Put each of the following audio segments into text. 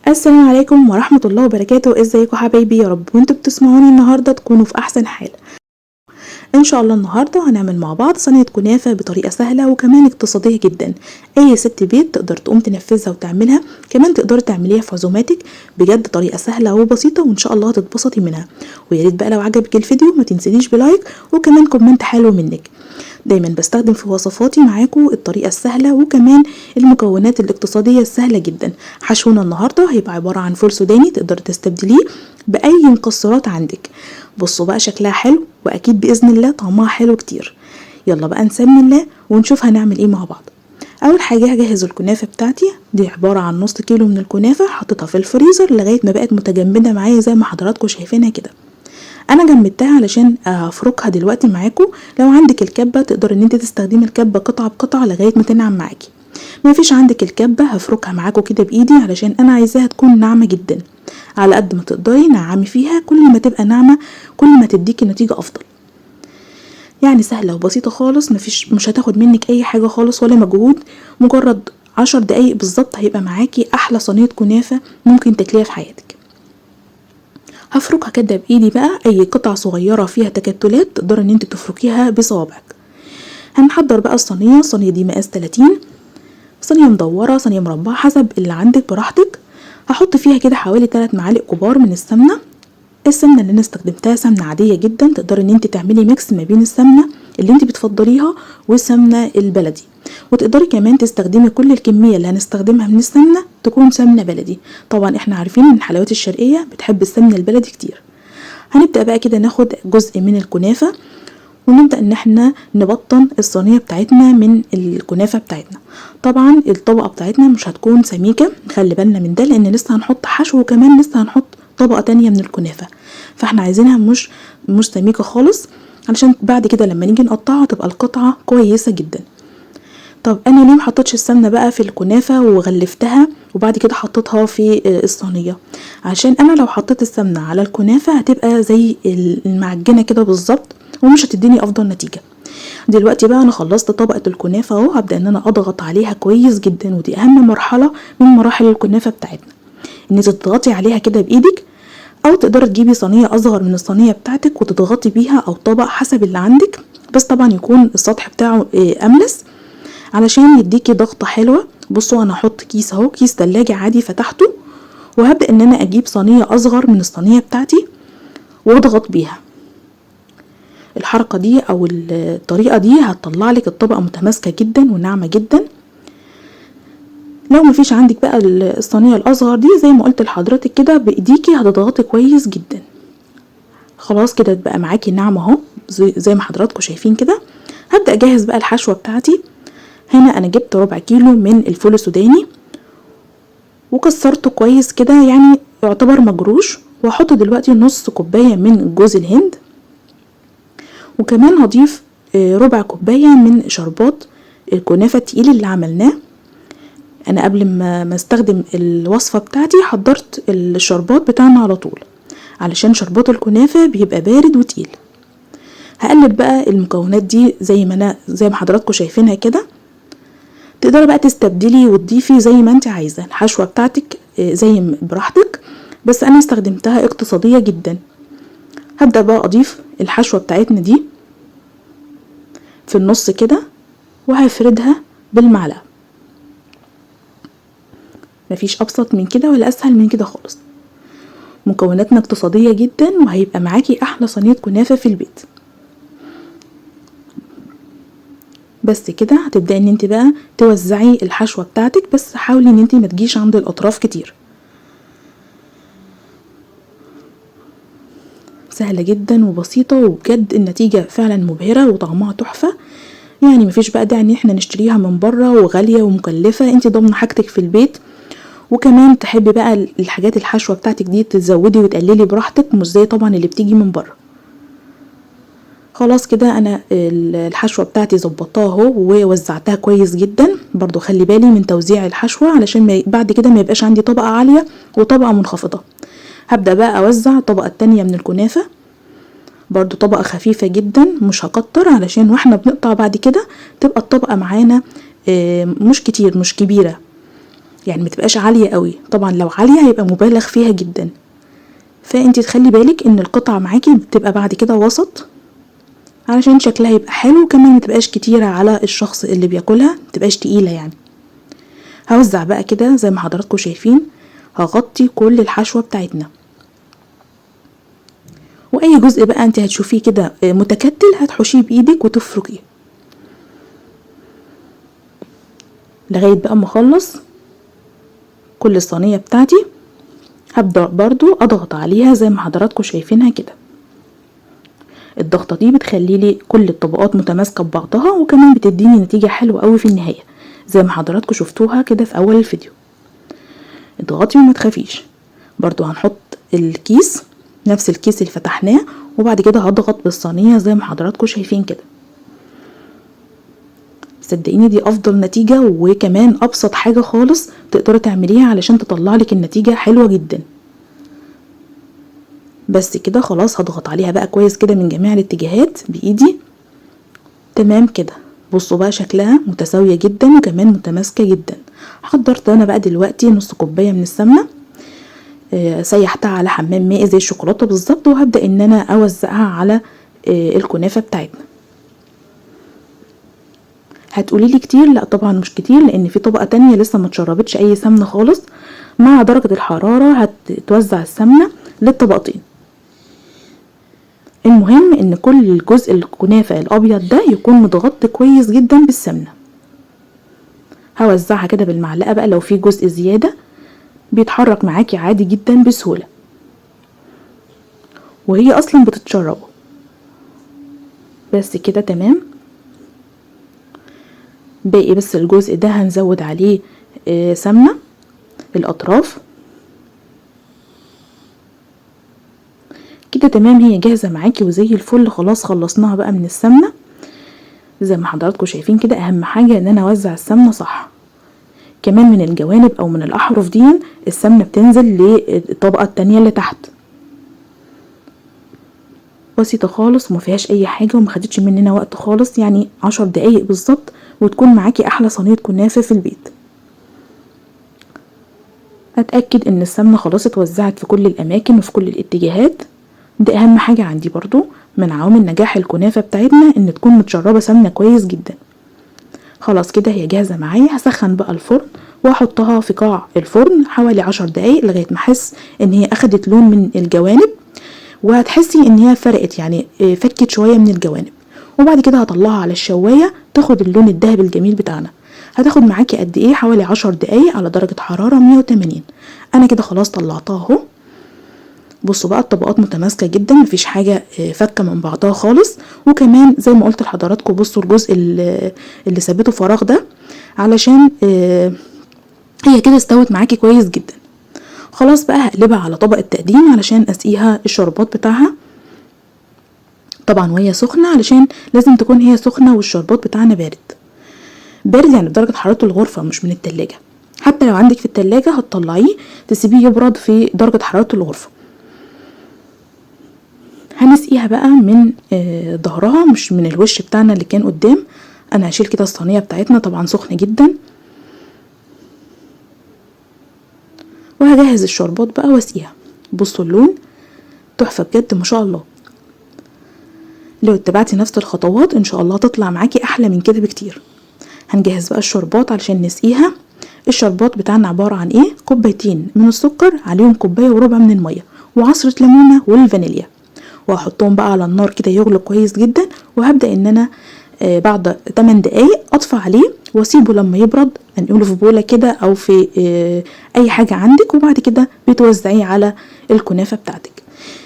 السلام عليكم ورحمة الله وبركاته. ازيكم حبايبي؟ يا رب وانتوا بتسمعوني النهاردة تكونوا في احسن حال ان شاء الله. النهاردة هنعمل مع بعض صينية كنافة بطريقة سهلة وكمان اقتصادية جدا. اي ست بيت تقدر تقوم تنفذها وتعملها، كمان تقدري تعمليها في عزوماتك. بجد طريقة سهلة وبسيطة وان شاء الله هتتبسطي منها. ويا ريت بقى لو عجبك الفيديو ما تنسينيش بلايك وكمان كومنت حلو منك. دايما بستخدم في وصفاتي معاكم الطريقة السهلة وكمان المكونات الاقتصادية السهلة جدا. حشونا النهاردة هيبقى عبارة عن فول سوداني تقدر تستبدليه بأي مكسرات عندك. بصوا بقى شكلها حلو واكيد بإذن الله طعمها حلو كتير. يلا بقى نسمي الله ونشوف هنعمل ايه مع بعض. اول حاجة هجهز الكنافة بتاعتي، دي عبارة عن نص كيلو من الكنافة حطيتها في الفريزر لغاية ما بقت متجمدة معايا زي ما حضراتكم شايفينها كده. انا جمدتها علشان افركها دلوقتي معاكم. لو عندك الكبه تقدر ان انت تستخدمي الكبه قطعه بقطعه لغايه ما تنعم معاكي. ما فيش عندك الكبه هفركها معاكم كده بايدي علشان انا عايزاها تكون ناعمه جدا. على قد ما تقدري نعمي فيها، كل ما تبقى ناعمه كل ما تديكي نتيجه افضل. يعني سهله وبسيطه خالص، مش هتاخد منك اي حاجه خالص ولا مجهود. مجرد 10 دقايق بالظبط هيبقى معاكي احلى صينيه كنافه ممكن تاكليها في حياتك. هفركها كده بايدي بقى، اي قطع صغيره فيها تكتلات تقدر ان انت تفركيها بصوابعك. هنحضر بقى الصينيه دي مقاس 30، صينيه مدوره صينيه مربعه حسب اللي عندك براحتك. هحط فيها كده حوالي 3 معالق كبار من السمنه. السمنه اللي انا استخدمتها سمنه عاديه جدا، تقدر ان انت تعملي ميكس ما بين السمنه اللي انت بتفضليها والسمنه البلدي. وتقدري كمان تستخدمي كل الكميه اللي هنستخدمها من السمنه تكون سمنه بلدي. طبعا احنا عارفين ان الحلويات الشرقيه بتحب السمنه البلدي كتير. هنبدا بقى كده ناخد جزء من الكنافه ونبدا ان احنا نبطن الصينيه بتاعتنا من الكنافه بتاعتنا. طبعا الطبقه بتاعتنا مش هتكون سميكه، خلي بالنا من ده لان لسه هنحط حشو وكمان لسه هنحط طبقه تانية من الكنافه. فاحنا عايزينها مش سميكه خالص علشان بعد كده لما نيجي نقطعها تبقى القطعه كويسه جدا. طب انا ليه محطتش السمنه بقى في الكنافه وغلفتها وبعد كده حطيتها في الصينيه؟ عشان انا لو حطيت السمنه على الكنافه هتبقى زي المعجنه كده بالظبط ومش هتديني افضل نتيجه. دلوقتي بقى انا خلصت طبقه الكنافه اهو، هبدا ان انا اضغط عليها كويس جدا، ودي اهم مرحله من مراحل الكنافه بتاعتنا، ان انت تضغطي عليها كده بايدك، او تقدري تجيبي صينيه اصغر من الصينيه بتاعتك وتضغطي بيها او طبق حسب اللي عندك، بس طبعا يكون السطح بتاعه املس علشان يديكي ضغطة حلوة. بصوا انا هحط كيس اهو، كيس تلاجة عادي فتحته، وهبدأ ان انا اجيب صينية اصغر من الصينية بتاعتي واضغط بيها. الحركة دي او الطريقة دي هتطلع لك الطبقة متماسكة جدا وناعمة جدا. لو مفيش عندك بقى الصينية الاصغر دي زي ما قلت لحضرتك كده بايديكي هتضغطي كويس جدا. خلاص كده بقى معاكي ناعمة اهو زي ما حضراتكم شايفين كده. هبدأ اجهز بقى الحشوة بتاعتي. هنا انا جبت ربع كيلو من الفول السوداني وكسرته كويس كده يعني يعتبر مجروش، وهحط دلوقتي نص كوباية من جوز الهند، وكمان هضيف ربع كوباية من شربات الكنافة التقيل اللي عملناه. انا قبل ما استخدم الوصفة بتاعتي حضرت الشربات بتاعنا على طول علشان شربات الكنافة بيبقى بارد وتقيل. هقلب بقى المكونات دي زي ما حضراتكم شايفينها كده. تقدري بقى تستبدلي وتضيفي زي ما انت عايزه الحشوه بتاعتك زي براحتك، بس انا استخدمتها اقتصاديه جدا. هبدا بقى اضيف الحشوه بتاعتنا دي في النص كده وهفردها بالمعلقه. مفيش ابسط من كده ولا اسهل من كده خالص. مكوناتنا اقتصاديه جدا وهيبقى معاكي احلى صينيه كنافه في البيت. بس كده هتبدأي ان انت بقى توزعي الحشوة بتاعتك، بس حاولي ان انت ما تجيش عند الاطراف كتير. سهلة جدا وبسيطة وبجد النتيجة فعلا مبهرة وطعمها تحفة. يعني مفيش بقى داعي ان احنا نشتريها من بره وغالية ومكلفة، انت ضامنة حاجتك في البيت. وكمان تحبي بقى الحاجات الحشوة بتاعتك دي تزودي وتقللي براحتك، مش زي طبعا اللي بتيجي من بره. خلاص كده انا الحشوه بتاعتي ظبطتها اهو ووزعتها كويس جدا. برضو خلي بالي من توزيع الحشوه علشان بعد كده ما يبقاش عندي طبقه عاليه وطبقه منخفضه. هبدا بقى اوزع الطبقه التانية من الكنافه، برضو طبقه خفيفه جدا مش هكتر علشان واحنا بنقطع بعد كده تبقى الطبقه معانا مش كتير مش كبيره. يعني متبقاش عالية قوي، طبعا لو عالية هيبقى مبالغ فيها جدا. فانتي تخلي بالك ان القطعة معاكي بتبقى بعد كده وسط، علشان شكلها يبقى حلو، وكمان متبقاش كتيرة على الشخص اللي بياكلها، متبقاش تقيلة يعني. هوزع بقى كده زي ما حضراتكم شايفين، هغطي كل الحشوة بتاعتنا. واي جزء بقى انت هتشوفيه كده متكتل هتحشيه بايدك وتفركيه لغاية بقى ما اخلص كل الصينية بتاعتي. هبدأ برضو اضغط عليها زي ما حضراتكم شايفينها كده. الضغطة دي بتخلي لي كل الطبقات متماسكة ببعضها، وكمان بتديني نتيجة حلوة قوي في النهاية زي ما حضراتكم شفتوها كده في اول الفيديو. اضغطي وما تخافيش. برضو هنحط الكيس، نفس الكيس اللي فتحناه، وبعد كده هضغط بالصينية زي ما حضراتكم شايفين كده. صدقيني دي افضل نتيجة، وكمان ابسط حاجة خالص تقدري تعمليها علشان تطلع لك النتيجة حلوة جدا. بس كده خلاص، هضغط عليها بقى كويس كده من جميع الاتجاهات بايدي. تمام كده، بصوا بقى شكلها متساوية جدا وكمان متماسكة جدا. حضرت انا بقى دلوقتي نص كوباية من السمنة، سيحتها على حمام مائي زي الشوكولاتة بالظبط، وهبدأ ان انا اوزعها على الكنافة بتاعتنا. هتقولي لي كتير، لا طبعا مش كتير، لان في طبقة تانية لسه ما اتشربتش اي سمنة خالص. مع درجة الحرارة هتتوزع السمنة للطبقتين. المهم ان كل جزء الكنافة الابيض ده يكون متغطي كويس جدا بالسمنة. هوزعها كده بالمعلقة بقى، لو في جزء زيادة بيتحرك معاكي عادي جدا بسهولة، وهي اصلا بتتشربه. بس كده تمام. باقي بس الجزء ده هنزود عليه سمنة الاطراف كده. تمام، هي جاهزة معاكي وزي الفل. خلاص خلصناها بقى من السمنة زي ما حضراتكم شايفين كده. اهم حاجة ان انا اوزع السمنة صح. كمان من الجوانب او من الاحرف دي السمنة بتنزل للطبقة التانية اللي تحت. بسيطة خالص وما فيهاش اي حاجة، وما خدتش مننا وقت خالص، يعني 10 دقايق بالظبط وتكون معاكي احلى صينية كنافة في البيت. اتأكد ان السمنة خلاص اتوزعت في كل الاماكن وفي كل الاتجاهات. ده اهم حاجة عندي برضو من عوامل نجاح الكنافة بتاعتنا، ان تكون متشربة سمنة كويس جدا. خلاص كده هي جاهزة معايا. هسخن بقى الفرن واحطها في قاع الفرن حوالي 10 دقايق لغاية ما احس ان هي اخدت لون من الجوانب، وهتحسي ان هي فرقت، يعني فكت شوية من الجوانب. وبعد كده هطلعها على الشواية تاخد اللون الذهبي الجميل بتاعنا. هتاخد معاكي قد ايه؟ حوالي 10 دقايق على درجة حرارة 180. انا كده خلاص طلعتها اهو. بصوا بقى الطبقات متماسكة جدا، مفيش حاجة فكة من بعضها خالص. وكمان زي ما قلت لحضراتكم، بصوا الجزء اللي سابته فراغ ده علشان هي كده استوت معاكي كويس جدا. خلاص بقى هقلبها على طبق التقديم علشان اسقيها الشربات بتاعها، طبعا وهي سخنة، علشان لازم تكون هي سخنة والشربات بتاعنا بارد. بارد يعني بدرجة حرارة الغرفة مش من التلاجة. حتى لو عندك في التلاجة هتطلعيه تسيبيه يبرد في درجة حرارة الغرفة. هنسقيها بقى من ظهرها مش من الوش بتاعنا اللي كان قدام. انا هشيل كده الصينية بتاعتنا طبعا سخنة جدا، وهجهز الشربات بقى واسقيها. بصوا اللون تحفة بجد ما شاء الله. لو اتبعتي نفس الخطوات ان شاء الله تطلع معاكي احلى من كده بكتير. هنجهز بقى الشربات علشان نسقيها. الشربات بتاعنا عبارة عن ايه؟ كوبايتين من السكر عليهم كوباية وربع من المية وعصرة ليمونة والفانيليا، وهحطهم بقى على النار كده يغلوا كويس جدا. وهبدأ ان انا بعد 8 دقايق اطفى عليه واسيبه لما يبرد، انقله في بولة كده او في اي حاجة عندك، وبعد كده بتوزعيه على الكنافة بتاعتك.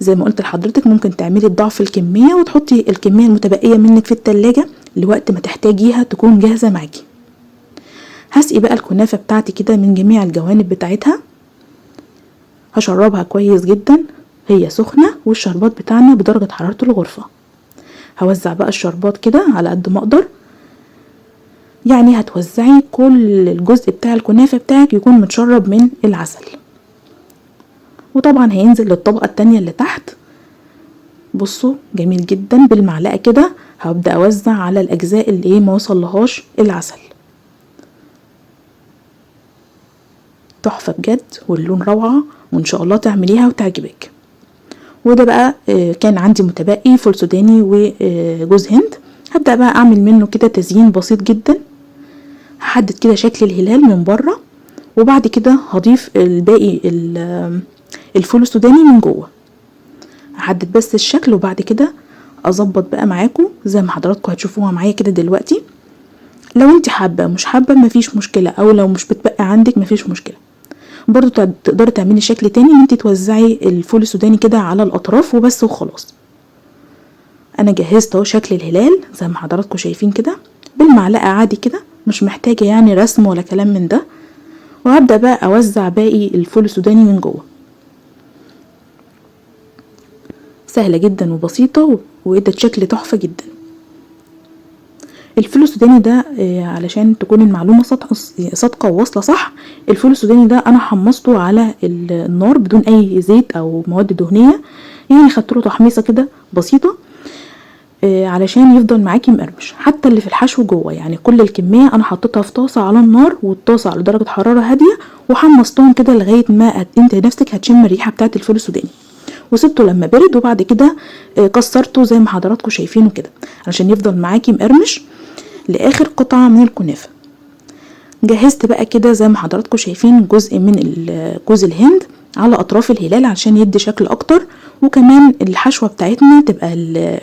زي ما قلت لحضرتك ممكن تعملي ضعف الكمية وتحطي الكمية المتبقية منك في التلاجة لوقت ما تحتاجيها تكون جاهزة معاكي. هسقي بقى الكنافة بتاعتي كده من جميع الجوانب بتاعتها. هشربها كويس جدا، هي سخنة والشربات بتاعنا بدرجة حرارة الغرفة. هوزع بقى الشربات كده على قد ما اقدر، يعني هتوزعي كل الجزء بتاع الكنافة بتاعك يكون متشرب من العسل، وطبعا هينزل للطبقة التانية اللي تحت. بصوا جميل جدا. بالمعلقة كده هبدأ اوزع على الاجزاء اللي ما وصلهاش العسل. تحفة بجد، واللون روعة، وان شاء الله تعمليها وتعجبك. وده بقى كان عندي متبقي فول سوداني وجوز هند. هبدأ بقى اعمل منه كده تزيين بسيط جدا. هحدد كده شكل الهلال من بره، وبعد كده هضيف الباقي الفول السوداني من جوه. هحدد بس الشكل، وبعد كده اظبط بقى معاكم زي ما حضراتكم هتشوفوها معايا كده دلوقتي. لو انت حابه مش حابه مفيش مشكله، او لو مش بتبقى عندك مفيش مشكله. برضو تقدري تعملي شكل تاني ان انت توزعي الفول السوداني كده على الاطراف وبس وخلاص. انا جهزت اهو شكل الهلال زي ما حضراتكم شايفين كده بالمعلقه عادي كده، مش محتاجه يعني رسم ولا كلام من ده. وهبدا بقى اوزع باقي الفول السوداني من جوه. سهله جدا وبسيطه، وادت شكل تحفه جدا. الفول السوداني ده علشان تكون المعلومه صادقه وواصله صح، الفول السوداني ده انا حمصته على النار بدون اي زيت او مواد دهنيه، يعني خدت له تحميصه كده بسيطه علشان يفضل معاكي مقرمش. حتى اللي في الحشو جوه، يعني كل الكميه انا حطيتها في طاسه على النار، والطاسه على درجه حراره هاديه، وحمصتهم كده لغايه ما انت نفسك هتشم الريحه بتاعه الفول السوداني. وسبته لما برد، وبعد كده كسرته زي ما حضراتكم شايفينه كده علشان يفضل معاكي مقرمش لاخر قطعه من الكنافه. جهزت بقى كده زي ما حضراتكم شايفين جزء من جوز الهند على اطراف الهلال عشان يدي شكل اكتر، وكمان الحشوه بتاعتنا تبقى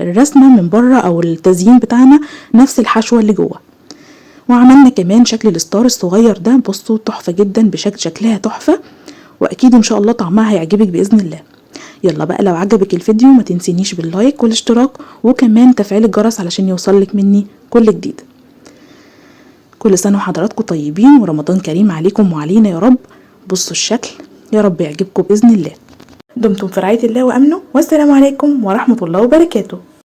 الرسمه من بره او التزيين بتاعنا نفس الحشوه اللي جوه. وعملنا كمان شكل الستار الصغير ده، بصوا تحفه جدا، شكلها تحفه، واكيد ان شاء الله طعمها هيعجبك باذن الله. يلا بقى لو عجبك الفيديو ما تنسينيش باللايك والاشتراك، وكمان تفعيل الجرس علشان يوصلك مني كل جديد. كل سنة وحضراتكم طيبين، ورمضان كريم عليكم وعلينا يا رب. بصوا الشكل، يا رب يعجبكم بإذن الله. دمتم في رعاية الله وأمنه، والسلام عليكم ورحمة الله وبركاته.